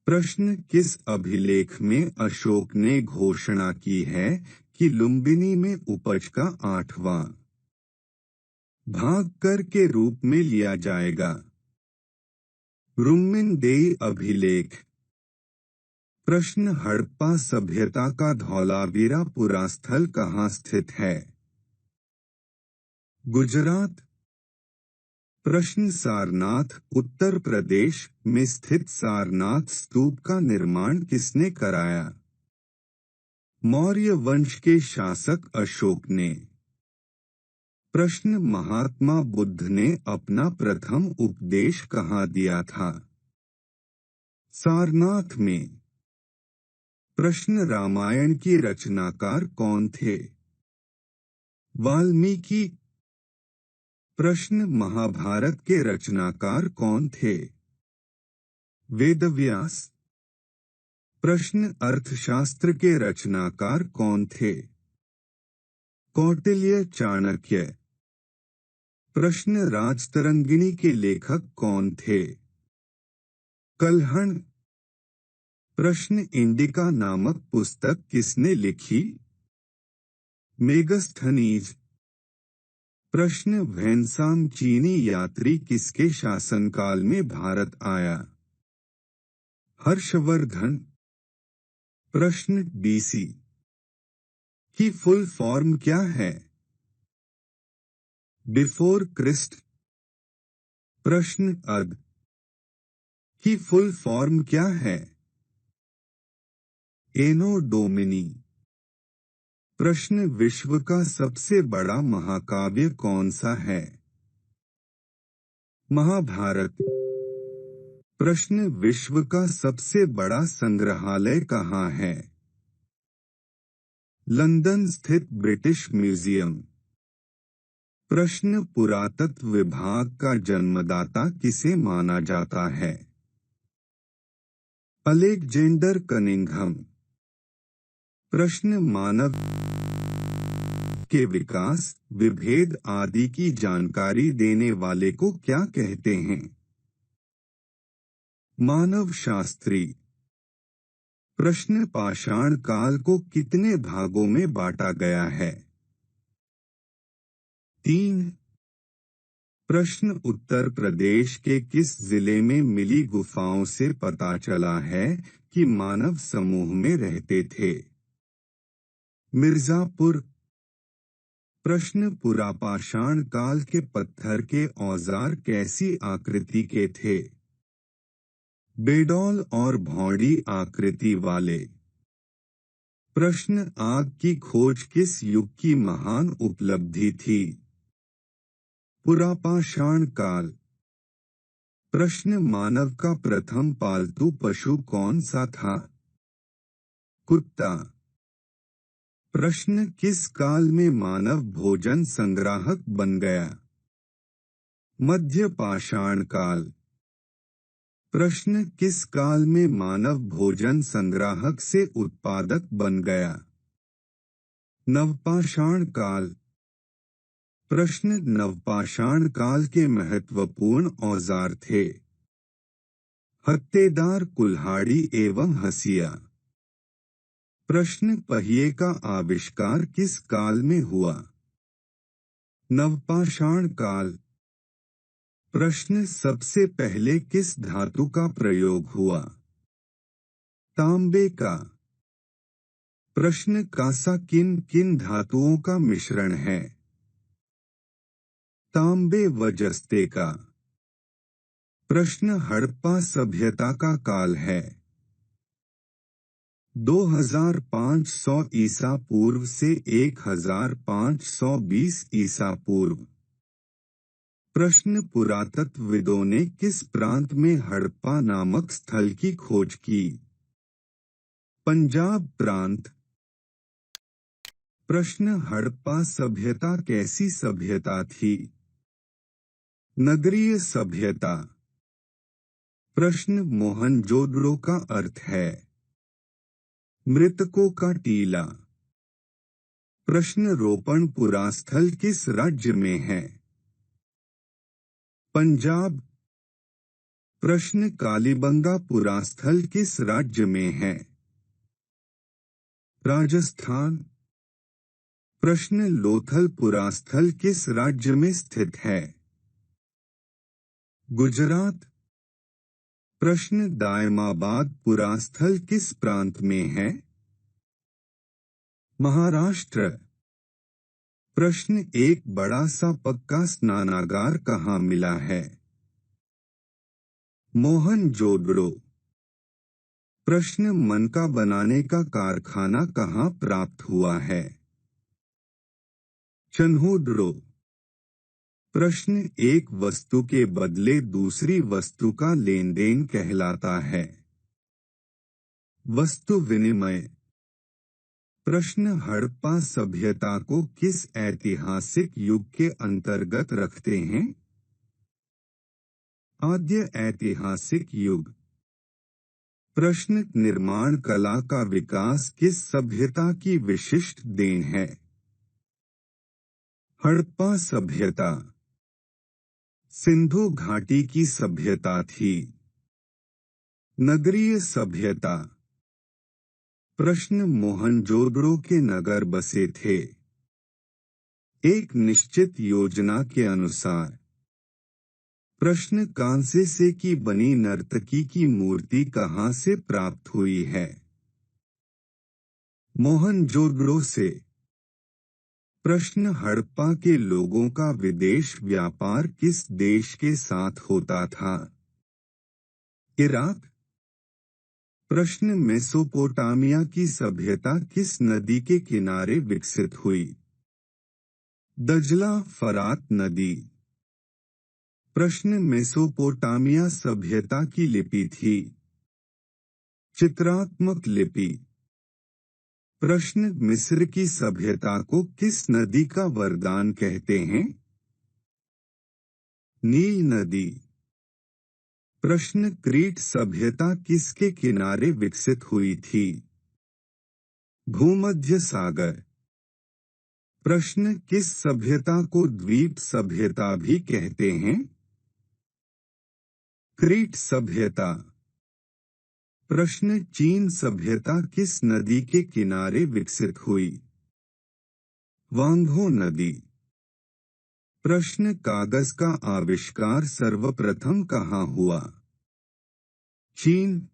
प्रश्न, किस अभिलेख में अशोक ने घोषणा की है कि लुम्बिनी में उपज का 8वां भाग कर के रूप में लिया जाएगा? रुम्मिनदेई अभिलेख। प्रश्न, हड़प्पा सभ्यता का धौलावीरा पुरास्थल कहाँ स्थित है? गुजरात। प्रश्न, सारनाथ उत्तर प्रदेश में स्थित सारनाथ स्तूप का निर्माण किसने कराया? मौर्य वंश के शासक अशोक ने। प्रश्न, महात्मा बुद्ध ने अपना प्रथम उपदेश कहाँ दिया था? सारनाथ में। प्रश्न, रामायण की रचनाकार कौन थे? वाल्मीकि। प्रश्न, महाभारत के रचनाकार कौन थे? वेदव्यास। प्रश्न, अर्थशास्त्र के रचनाकार कौन थे? कौटिल्य चाणक्य। प्रश्न, राजतरंगिणी के लेखक कौन थे? कल्हण। प्रश्न, इंडिका नामक पुस्तक किसने लिखी? मेगस्थनीज। प्रश्न, वैनसांग चीनी यात्री किसके शासनकाल में भारत आया? हर्षवर्धन। प्रश्न, बीसी की फुल फॉर्म क्या है? Before Christ. प्रश्न, अद की फुल फॉर्म क्या है? Anno Domini. प्रश्न, विश्व का सबसे बड़ा महाकाव्य कौन सा है? महाभारत। प्रश्न, विश्व का सबसे बड़ा संग्रहालय कहाँ है? लंदन स्थित ब्रिटिश म्यूजियम। प्रश्न, पुरातत्व विभाग का जन्मदाता किसे माना जाता है? Alexander Cunningham. प्रश्न, मानव के विकास, विभेद आदि की जानकारी देने वाले को क्या कहते हैं? मानव शास्त्री। प्रश्न, पाषाण काल को कितने भागों में बांटा गया है? 3। प्रश्न, उत्तर प्रदेश के किस जिले में मिली गुफाओं से पता चला है कि मानव समूह में रहते थे? मिर्जापुर। प्रश्न, पुरापाषाण काल के पत्थर के औजार कैसी आकृति के थे? बेडौल और भौंडी आकृति वाले। प्रश्न, आग की खोज किस युग की महान उपलब्धि थी? पुरापाषाण काल। प्रश्न, मानव का प्रथम पालतू पशु कौन सा था? कुत्ता। प्रश्न, किस काल में मानव भोजन संग्राहक बन गया? मध्य पाषाण काल। प्रश्न, किस काल में मानव भोजन संग्राहक से उत्पादक बन गया? नवपाषाण काल। प्रश्न, नवपाषाण काल के महत्वपूर्ण औजार थे? हत्तेदार, कुल्हाड़ी एवं हंसिया। प्रश्न, पहिए का आविष्कार किस काल में हुआ? नवपाषाण काल। प्रश्न, सबसे पहले किस धातु का प्रयोग हुआ? तांबे का। प्रश्न, कांसा किन किन धातुओं का मिश्रण है? तांबे व जस्ते का। प्रश्न, हड़प्पा सभ्यता का काल है? 2500 ईसा पूर्व से 1520 ईसा पूर्व। प्रश्न, पुरातत्वविदों ने किस प्रांत में हड़प्पा नामक स्थल की खोज की? पंजाब प्रांत। प्रश्न, हड़प्पा सभ्यता कैसी सभ्यता थी? नगरीय सभ्यता। प्रश्न, मोहनजोदड़ो का अर्थ है? मृतकों का टीला। प्रश्न, रोपण पुरास्थल किस राज्य में है? पंजाब। प्रश्न कालीबंगा पुरास्थल किस राज्य में है? राजस्थान। प्रश्न लोथल पुरास्थल किस राज्य में स्थित है? गुजरात। प्रश्न दायमाबाद पुरास्थल किस प्रांत में है? महाराष्ट्र। प्रश्न एक बड़ा सा पक्का स्नानागार कहाँ मिला है? मोहनजोदड़ो। प्रश्न मनका बनाने का कारखाना कहाँ प्राप्त हुआ है? चन्होदड़ो। प्रश्न एक वस्तु के बदले दूसरी वस्तु का लेन देन कहलाता है? वस्तु विनिमय। प्रश्न हड़प्पा सभ्यता को किस ऐतिहासिक युग के अंतर्गत रखते हैं? आद्य ऐतिहासिक युग। प्रश्न निर्माण कला का विकास किस सभ्यता की विशिष्ट देन है? हड़प्पा सभ्यता। सिंधु घाटी की सभ्यता थी। नगरीय सभ्यता। प्रश्न मोहनजोदड़ो के नगर बसे थे। एक निश्चित योजना के अनुसार। प्रश्न कांसे से की बनी नर्तकी की मूर्ति कहाँ से प्राप्त हुई है? मोहनजोदड़ो से। प्रश्न हड़प्पा के लोगों का विदेश व्यापार किस देश के साथ होता था? इराक। प्रश्न मेसोपोटामिया की सभ्यता किस नदी के किनारे विकसित हुई? दजला फरात नदी। प्रश्न मेसोपोटामिया सभ्यता की लिपि थी? चित्रात्मक लिपि। प्रश्न मिस्र की सभ्यता को किस नदी का वरदान कहते हैं? नील नदी। प्रश्न क्रीट सभ्यता किसके किनारे विकसित हुई थी? भूमध्य सागर। प्रश्न किस सभ्यता को द्वीप सभ्यता भी कहते हैं? क्रीट सभ्यता। प्रश्न चीन सभ्यता किस नदी के किनारे विकसित हुई? वांगहो नदी। प्रश्न कागज का आविष्कार सर्वप्रथम कहाँ हुआ? चीन।